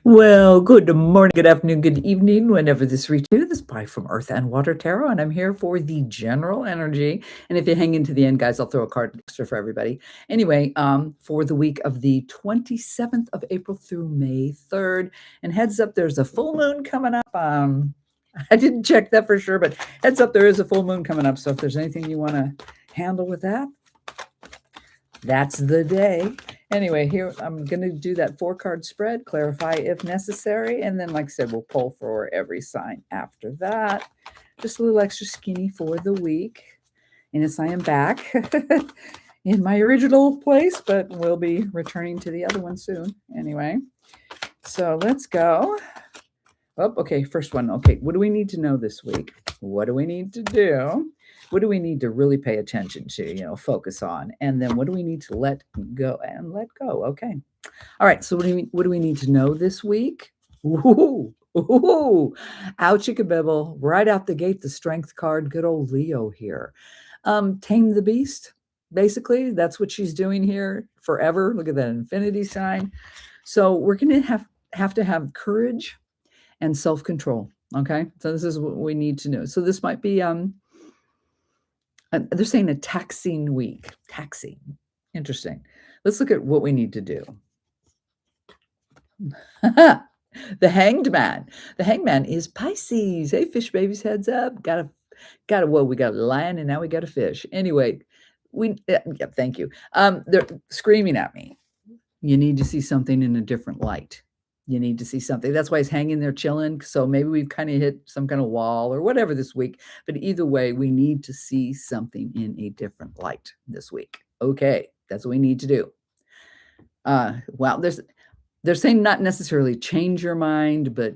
Well, good morning, good afternoon, good evening, whenever this reaches you. This is Pie from Earth and Water Tarot, and I'm here for the general energy. And if you hang into the end, guys, I'll throw a card extra for everybody. Anyway, for the week of the 27th of April through May 3rd. And heads up, there's a full moon coming up. I didn't check that for sure, but heads up, there is a full moon coming up. So if there's anything you want to handle with that, that's the day. Anyway, here I'm going to do that 4-card spread, clarify if necessary, and then, like I said, we'll pull for every sign after that. Just a little extra skinny for the week. And yes, I am back in my original place, but we'll be returning to the other one soon. Anyway, so let's go. Oh, okay, first one. Okay, what do we need to know this week? What do we need to do? What do we need to really pay attention to, focus on? And then what do we need to let go and let go? Okay. All right, so what do we need to know this week? Ooh, ouch, chickabibble. Right out the gate, the strength card, good old Leo here. Tame the beast, basically. That's what she's doing here forever. Look at that infinity sign. So we're going to have to have courage and self-control. Okay, so this is what we need to know. So this might be they're saying a taxing week. Taxing. Interesting. Let's look at what we need to do. The Hanged Man. The Hanged Man is Pisces. Hey, fish babies, heads up. Well, we got a lion and now we got a fish. Anyway, thank you. They're screaming at me. You need to see something in a different light. You need to see something. That's why he's hanging there chilling. So maybe we've kind of hit some kind of wall or whatever this week. But either way, we need to see something in a different light this week. Okay, that's what we need to do. Well, they're saying not necessarily change your mind, but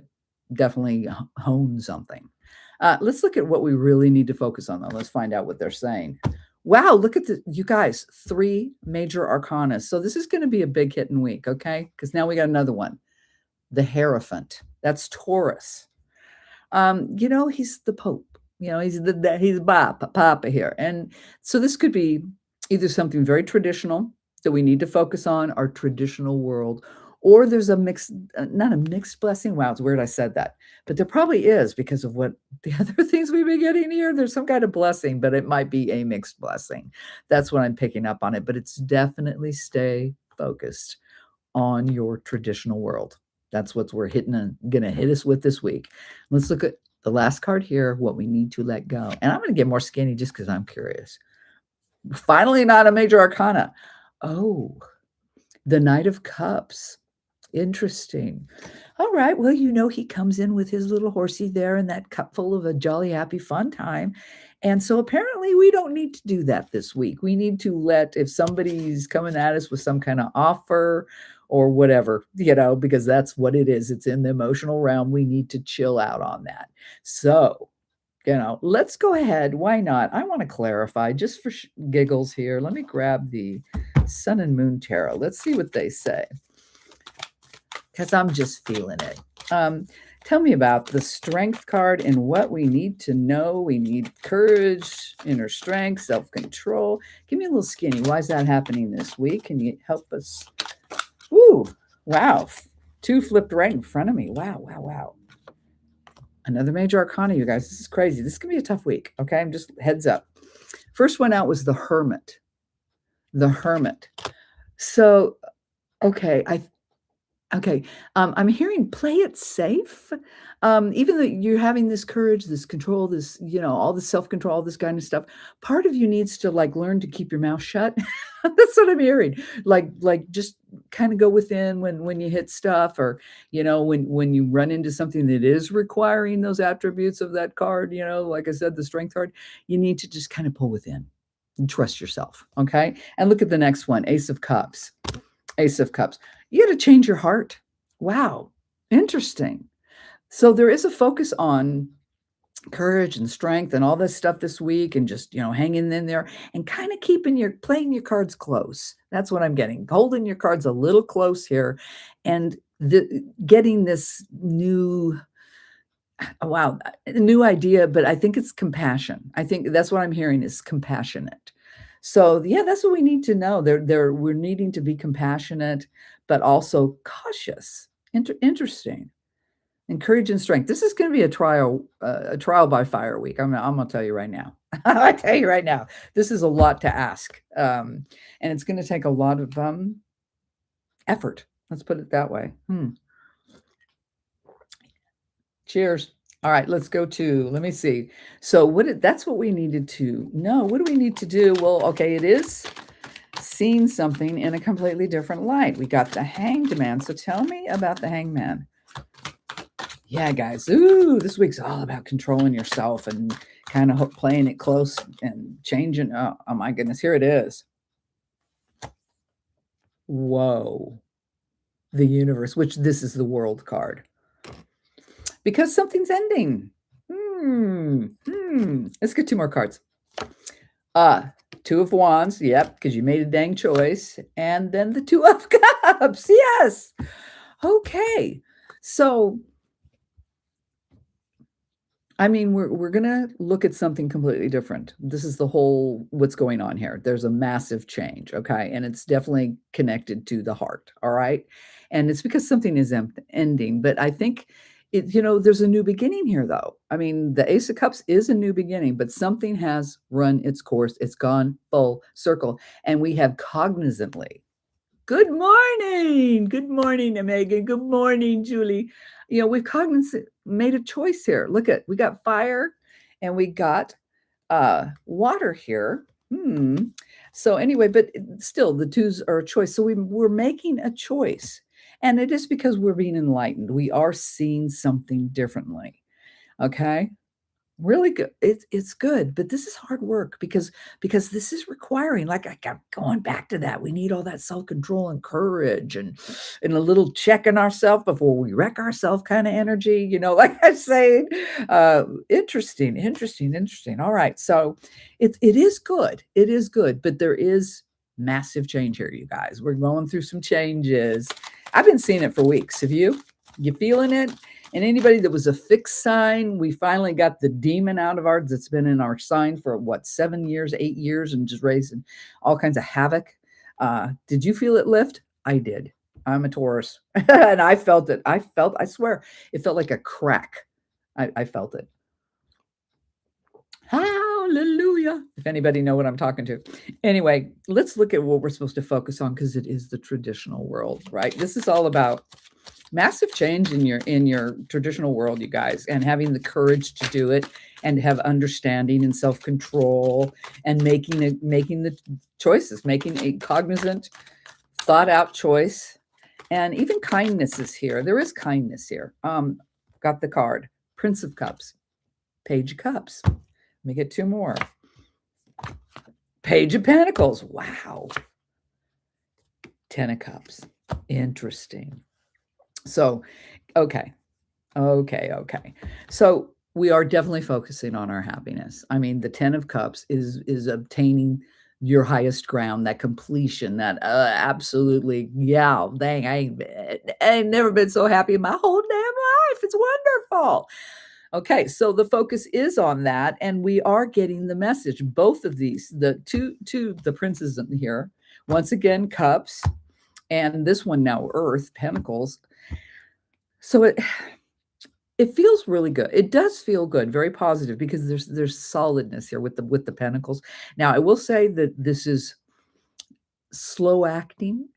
definitely hone something. Let's look at what we really need to focus on, though. Let's find out what they're saying. Wow, look at you guys, 3 major arcana. So this is going to be a big hitting week, okay? Because now we got another one. The Hierophant. That's Taurus. He's the Pope. He's Papa here. And so this could be either something very traditional that we need to focus on, our traditional world, or there's a mixed, not a mixed blessing. Wow, it's weird I said that. But there probably is because of what the other things we've been getting here. There's some kind of blessing, but it might be a mixed blessing. That's what I'm picking up on it. But it's definitely stay focused on your traditional world. That's what we're going to hit us with this week. Let's look at the last card here, what we need to let go. And I'm going to get more skinny just because I'm curious. Finally, not a major arcana. Oh, the Knight of Cups. Interesting. All right. Well, he comes in with his little horsey there and that cup full of a jolly, happy, fun time. And so apparently we don't need to do that this week. We need to if somebody's coming at us with some kind of offer or whatever, because that's what it is. It's in the emotional realm. We need to chill out on that. So, let's go ahead. Why not? I want to clarify just for giggles here. Let me grab the Sun and Moon Tarot. Let's see what they say. Because I'm just feeling it. Tell me about the Strength card and what we need to know. We need courage, inner strength, self-control. Give me a little skinny. Why is that happening this week? Can you help us? Ooh, wow. 2 flipped right in front of me. Wow. Another major arcana, you guys. This is crazy. This is going to be a tough week, okay? I'm just heads up. First one out was the Hermit. The Hermit. So, okay, I'm hearing play it safe. Even though you're having this courage, this control, this, all the self-control, all this kind of stuff, part of you needs to learn to keep your mouth shut. That's what I'm hearing. Just kind of go within when you hit stuff or, when you run into something that is requiring those attributes of that card, like I said, the Strength card, you need to just kind of pull within and trust yourself. Okay. And look at the next one, Ace of Cups. Ace of Cups. You got to change your heart. Wow. Interesting. So there is a focus on courage and strength and all this stuff this week and just, hanging in there and kind of playing your cards close. That's what I'm getting. Holding your cards a little close here and getting this new idea, but I think it's compassion. I think that's what I'm hearing is compassionate. So yeah, that's what we need to know. We're needing to be compassionate, but also cautious. Interesting. Encourage and strength. This is gonna be a trial by fire week. I'm gonna tell you right now. I tell you right now, this is a lot to ask, and it's gonna take a lot of, effort. Let's put it that way. Cheers. All right, let's go to let me see. So that's what we needed to know. What do we need to do? Well, okay, it is seeing something in a completely different light. We got the hanged man. So tell me about the hanged man. Yeah, guys. Ooh, this week's all about controlling yourself and kind of playing it close and changing. Oh my goodness, here it is. Whoa. The universe, which this is the world card. Because something's ending. Let's get two more cards. Two of wands. Yep, because you made a dang choice. And then the two of cups. Yes. Okay. So I mean, we're gonna look at something completely different. This is the whole what's going on here. There's a massive change, okay? And it's definitely connected to the heart, all right? And it's because something is ending, but I think there's a new beginning here though. I mean, the Ace of Cups is a new beginning, but something has run its course. It's gone full circle, and we have cognizantly. Good morning. Good morning, Megan. Good morning, Julie. We've cognizant made a choice here. Look at we got fire and we got water here. So anyway, but still the twos are a choice. So we're making a choice. And it is because we're being enlightened. We are seeing something differently. Okay. Really good. It's good, but this is hard work because this is requiring, like I kept going back to that. We need all that self-control and courage and a little checking ourselves before we wreck ourselves kind of energy, like I say. Interesting, interesting, interesting. All right. So it is good. It is good, but there is massive change here, you guys. We're going through some changes. I've been seeing it for weeks. Have you? You feeling it? And anybody that was a fixed sign, we finally got the demon out of ours that's been in our sign for what, 7 years, 8 years, and just raising all kinds of havoc. Did you feel it lift? I did. I'm a Taurus. And I felt it. I swear, it felt like a crack. I felt it. Hallelujah. If anybody know what I'm talking to. Anyway, let's look at what we're supposed to focus on because it is the traditional world, right? This is all about massive change in your traditional world, you guys, and having the courage to do it and have understanding and self-control and making the choices, making a cognizant, thought out choice. And even kindness is here. There is kindness here. Got the card, Prince of Cups, Page of Cups. Let me get two more. Page of Pentacles. Wow. 10 of Cups. Interesting. So, okay. So we are definitely focusing on our happiness. I mean, the 10 of Cups is obtaining your highest ground, that completion, that absolutely, yeah, dang, I ain't never been so happy in my whole damn life. It's wonderful. Okay, so the focus is on that, and we are getting the message. Both of these, the two the princes in here, once again, cups, and this one now, earth, pentacles. So it feels really good. It does feel good, very positive, because there's solidness here with the pentacles. Now, I will say that this is slow acting.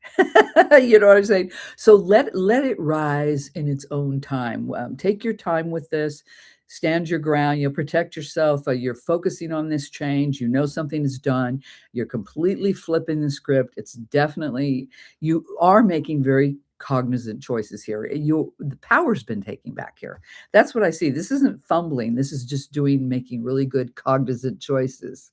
You know what I'm saying? So let it rise in its own time. Take your time with this. Stand your ground. Protect yourself. You're focusing on this change. Something is done. You're completely flipping the script. It's definitely, you are making very cognizant choices here. The power's been taken back here. That's what I see. This isn't fumbling. This is just making really good cognizant choices.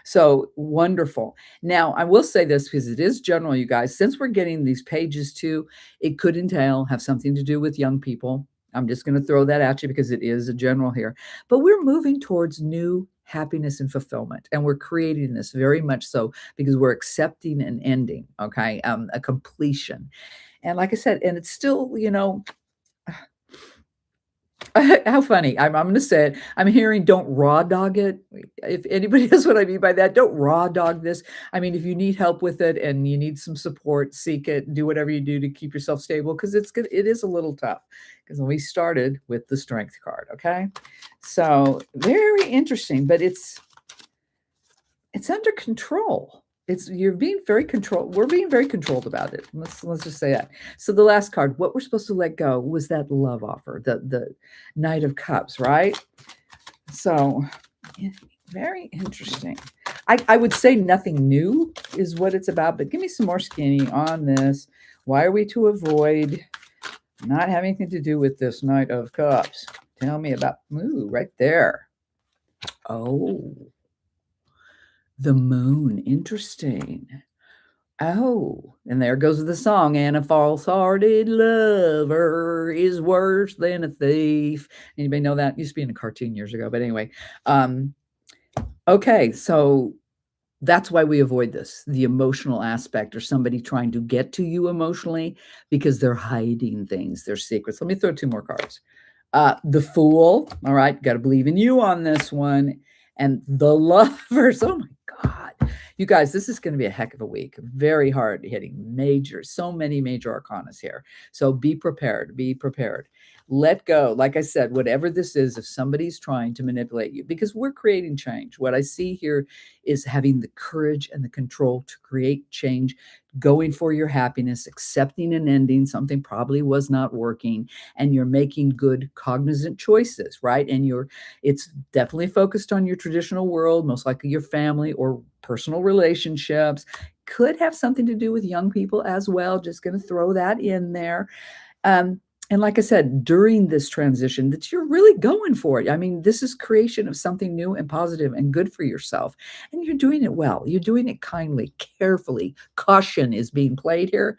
So wonderful. Now, I will say this because it is general, you guys. Since we're getting these pages too, it could have something to do with young people. I'm just going to throw that at you because it is a general here. But we're moving towards new happiness and fulfillment. And we're creating this very much so because we're accepting an ending, okay, a completion. And like I said, and it's still, How funny. I'm gonna say it. I'm hearing don't raw dog it. If anybody knows what I mean by that, don't raw dog this. I mean, if you need help with it and you need some support, seek it, do whatever you do to keep yourself stable because it is a little tough. Because we started with the strength card, okay? So very interesting, but it's under control. It's you're being very controlled. We're being very controlled about it. Let's just say that. So the last card, what we're supposed to let go was that love offer, the Knight of Cups, right? So yeah, very interesting. I would say nothing new is what it's about, but give me some more skinny on this. Why are we to avoid not having anything to do with this Knight of Cups? Tell me about ooh, right there. Oh, the moon. Interesting. Oh, and there goes the song, and a false-hearted lover is worse than a thief. Anybody know that? Used to be in a cartoon years ago, but anyway. Um, okay, so that's why we avoid this, the emotional aspect or somebody trying to get to you emotionally because they're hiding things, their secrets. Let me throw two more cards. The Fool, all right, got to believe in you on this one. And the Lovers, oh my God. You guys, this is going to be a heck of a week. Very hard hitting, major, so many major arcanas here. So be prepared, be prepared. Let go. Like I said, whatever this is, if somebody's trying to manipulate you, because we're creating change. What I see here is having the courage and the control to create change, going for your happiness, accepting an ending, something probably was not working, and you're making good cognizant choices, right? And it's definitely focused on your traditional world, most likely your family or personal relationships. Could have something to do with young people as well. Just going to throw that in there. Um, and like I said, during this transition, that you're really going for it. I mean, this is creation of something new and positive and good for yourself. And you're doing it well. You're doing it kindly, carefully. Caution is being played here.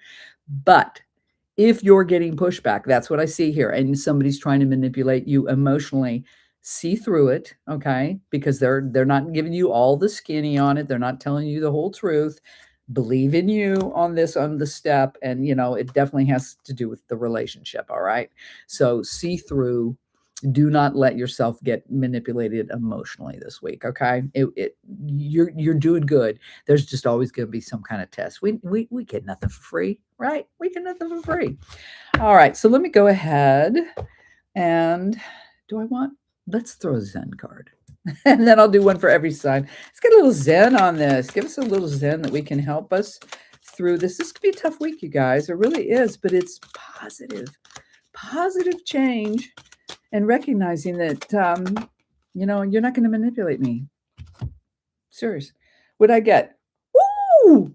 But if you're getting pushback, that's what I see here, and somebody's trying to manipulate you emotionally, see through it, okay? Because they're not giving you all the skinny on it. They're not telling you the whole truth. Believe in you on this, on the step, and it definitely has to do with the relationship, all right? So see through. Do not let yourself get manipulated emotionally this week, okay? You're doing good. There's just always going to be some kind of test. We get nothing for free, right? We get nothing for free. All right, so let me go ahead and let's throw a Zen card. And then I'll do one for every sign. Let's get a little Zen on this. Give us a little Zen that we can help us through this. This could be a tough week, you guys. It really is, but it's positive change. And recognizing that, you're not going to manipulate me. Serious. What'd I get? Woo!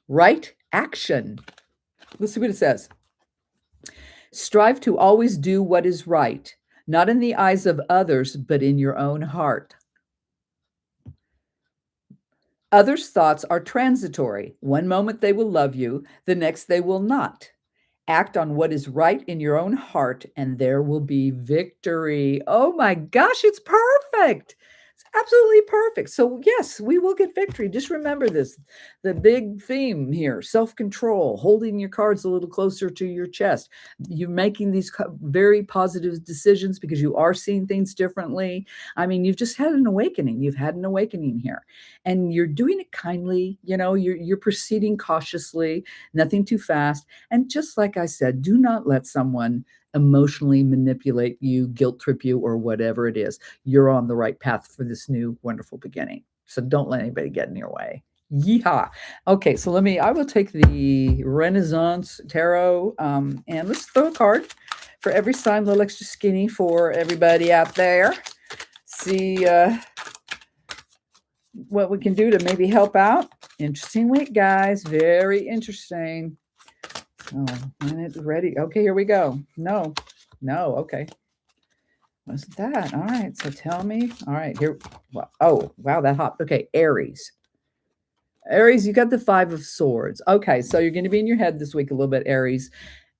Right action. Let's see what it says. Strive to always do what is right, not in the eyes of others, but in your own heart. Others' thoughts are transitory. One moment they will love you, the next they will not. Act on what is right in your own heart, and there will be victory. Oh my gosh, it's perfect. It's absolutely perfect. So, yes, we will get victory. Just remember this the big theme here self control, holding your cards a little closer to your chest. You're making these very positive decisions because you are seeing things differently. I mean, you've just had an awakening. You've had an awakening here, and you're doing it kindly. You're proceeding cautiously, nothing too fast. And just like I said, do not let someone emotionally manipulate you, guilt trip you, or whatever it is. You're on the right path for this new wonderful beginning. So don't let anybody get in your way. Yeehaw. Okay, so I will take the Renaissance Tarot, and let's throw a card for every sign, a little extra skinny for everybody out there. See what we can do to maybe help out. Interesting week, guys. Very interesting. Oh, when it's ready. Okay, here we go. No, okay. Wasn't that? All right, so tell me. All right, here. Well, oh, wow, that hot. Okay, Aries. Aries, you got the Five of Swords. Okay, so you're going to be in your head this week a little bit, Aries.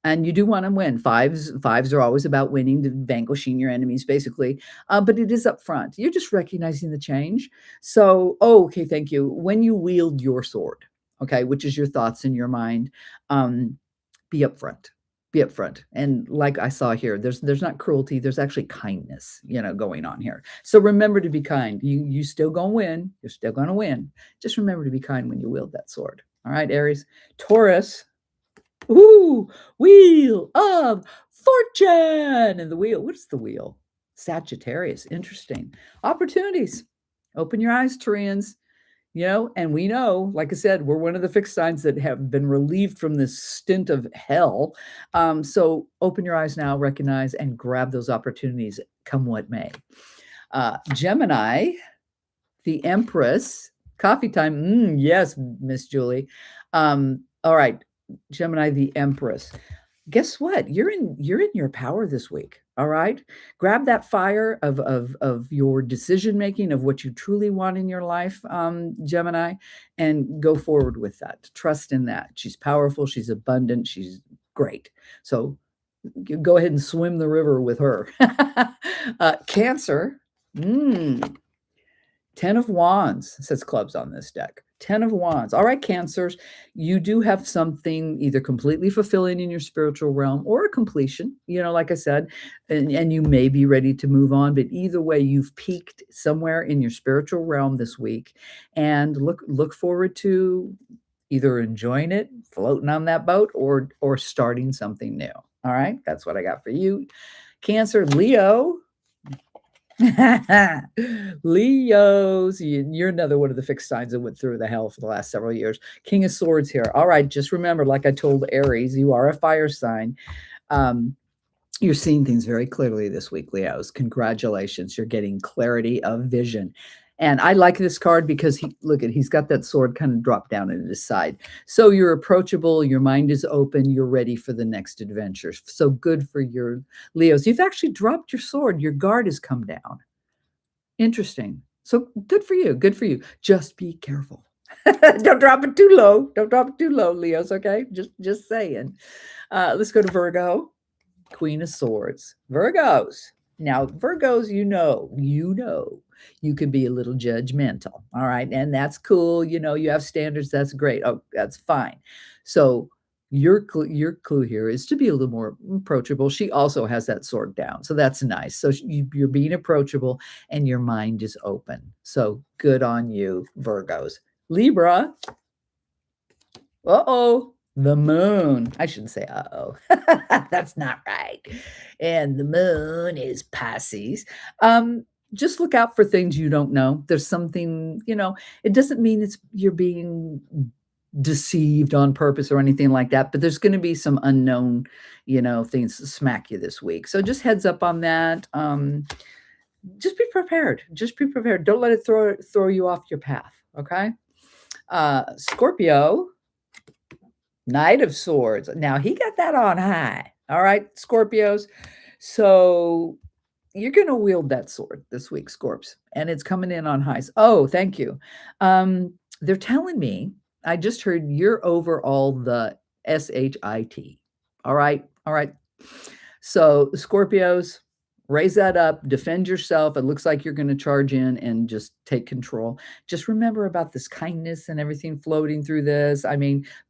And you do want to win. Fives are always about winning, vanquishing your enemies, basically. But it is up front. You're just recognizing the change. So, okay, thank you. When you wield your sword, okay, which is your thoughts in your mind, be upfront. Be upfront. And like I saw here, there's not cruelty, there's actually kindness, going on here. So remember to be kind. You still gonna win. You're still gonna win. Just remember to be kind when you wield that sword. All right, Aries. Taurus. Ooh, wheel of fortune. And the wheel, what's the wheel? Sagittarius. Interesting. Opportunities. Open your eyes, Taurians. And we know, like I said, we're one of the fixed signs that have been relieved from this stint of hell. So open your eyes now, recognize, and grab those opportunities, come what may. Gemini, the Empress, coffee time. Yes, Miss Julie. All right, Gemini, the Empress. Guess what? You're in your power this week. All right. Grab that fire of your decision making of what you truly want in your life, Gemini, and go forward with that. Trust in that. She's powerful. She's abundant. She's great. So go ahead and swim the river with her. Cancer. 10 of Wands, says clubs on this deck. 10 of Wands. All right, Cancers, you do have something either completely fulfilling in your spiritual realm or a completion, like I said, and you may be ready to move on. But either way, you've peaked somewhere in your spiritual realm this week. And look forward to either enjoying it, floating on that boat, or starting something new. All right, that's what I got for you. Cancer, Leo. Leos, you're another one of the fixed signs that went through the hell for the last several years. King of Swords here. All right, just remember, like I told Aries, you are a fire sign. You're seeing things very clearly this week, Leos. Congratulations. You're getting clarity of vision. And I like this card because he's got that sword kind of dropped down at his side. So you're approachable, your mind is open, you're ready for the next adventure. So good for your Leos. You've actually dropped your sword, your guard has come down. Interesting. So good for you. Good for you. Just be careful. Don't drop it too low. Don't drop it too low, Leos. Okay. Just saying. Let's go to Virgo. Queen of Swords. Virgos. Now, Virgos, you can be a little judgmental. All right. And that's cool. You have standards. That's great. Oh, that's fine. So your clue here is to be a little more approachable. She also has that sword down. So that's nice. So you're being approachable and your mind is open. So good on you, Virgos. Libra. Uh-oh. The moon. I shouldn't say uh-oh. That's not right. And the moon is Pisces. Just look out for things you don't know. There's something, it doesn't mean you're being deceived on purpose or anything like that, but there's going to be some unknown, things to smack you this week. So just heads up on that. Just be prepared. Just be prepared. Don't let it throw you off your path. Okay. Scorpio. Knight of Swords. Now, he got that on high. All right, Scorpios. So you're going to wield that sword this week, Scorps, and it's coming in on highs. Oh, thank you. They're telling me, I just heard you're over all the SHIT. All right. All right. So Scorpios, raise that up, defend yourself. It looks like you're going to charge in and just take control. Just remember about this kindness and everything floating through this.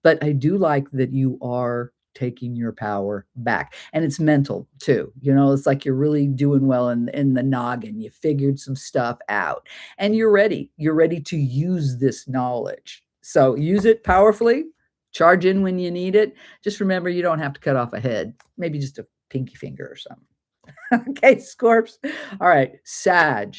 But I do like that you are taking your power back. And it's mental too. It's like you're really doing well in the noggin. You figured some stuff out and you're ready. You're ready to use this knowledge. So use it powerfully, charge in when you need it. Just remember, you don't have to cut off a head, maybe just a pinky finger or something. Okay, Scorps. All right, Sag.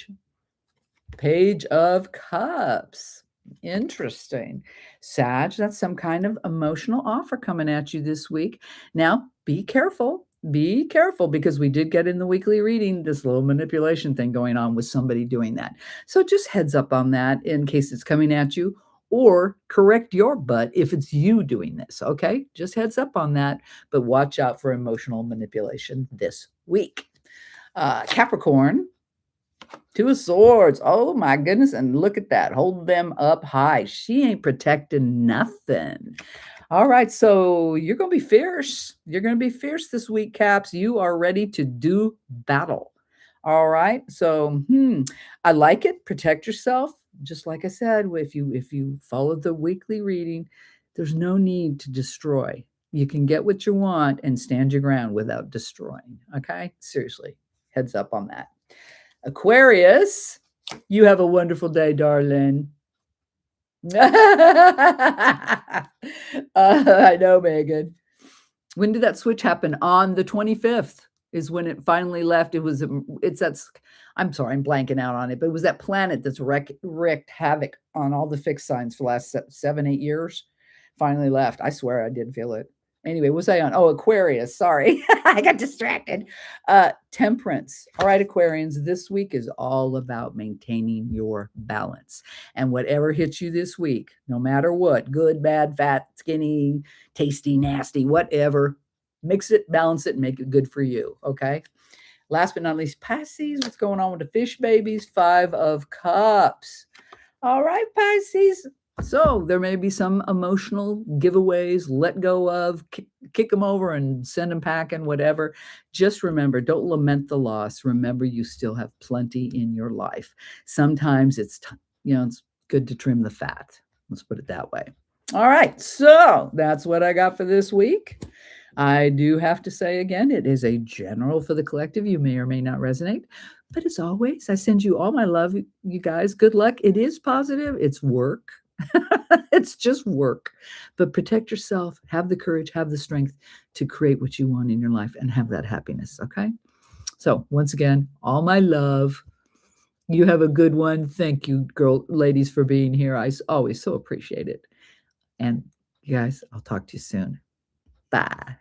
Page of Cups. Interesting. Sag, that's some kind of emotional offer coming at you this week. Now, be careful. Be careful because we did get in the weekly reading this little manipulation thing going on with somebody doing that. So just heads up on that in case it's coming at you, or correct your butt if it's you doing this. Okay, just heads up on that, but watch out for emotional manipulation this week. Capricorn, Two of Swords. Oh my goodness. And look at that. Hold them up high. She ain't protecting nothing. All right. So you're going to be fierce. You're going to be fierce this week, Caps. You are ready to do battle. All right. So I like it. Protect yourself. Just like I said, if you follow the weekly reading, there's no need to destroy. You can get what you want and stand your ground without destroying. Okay? Seriously. Heads up on that. Aquarius, you have a wonderful day, darling. I know, Megan. When did that switch happen? On the 25th is when it finally left. It's that's, I'm sorry, I'm blanking out on it, but it was that planet that's wreaked havoc on all the fixed signs for the last 7, 8 years. Finally left. I swear I did feel it. Anyway, what was I on? Oh, Aquarius. Sorry. I got distracted. Temperance. All right, Aquarians, this week is all about maintaining your balance. And whatever hits you this week, no matter what, good, bad, fat, skinny, tasty, nasty, whatever, mix it, balance it, and make it good for you. Okay. Last but not least, Pisces. What's going on with the fish babies? 5 of Cups. All right, Pisces. So there may be some emotional giveaways, let go of, kick them over and send them packing, whatever. Just remember, don't lament the loss. Remember, you still have plenty in your life. Sometimes it's good to trim the fat. Let's put it that way. All right, so that's what I got for this week. I do have to say again, it is a general for the collective. You may or may not resonate. But as always, I send you all my love, you guys. Good luck. It is positive. It's work. It's just work. But protect yourself. Have the courage, have the strength to create what you want in your life and have that happiness, okay? So once again, all my love. You have a good one. Thank you, ladies, for being here. I always so appreciate it. And you guys, I'll talk to you soon. Bye.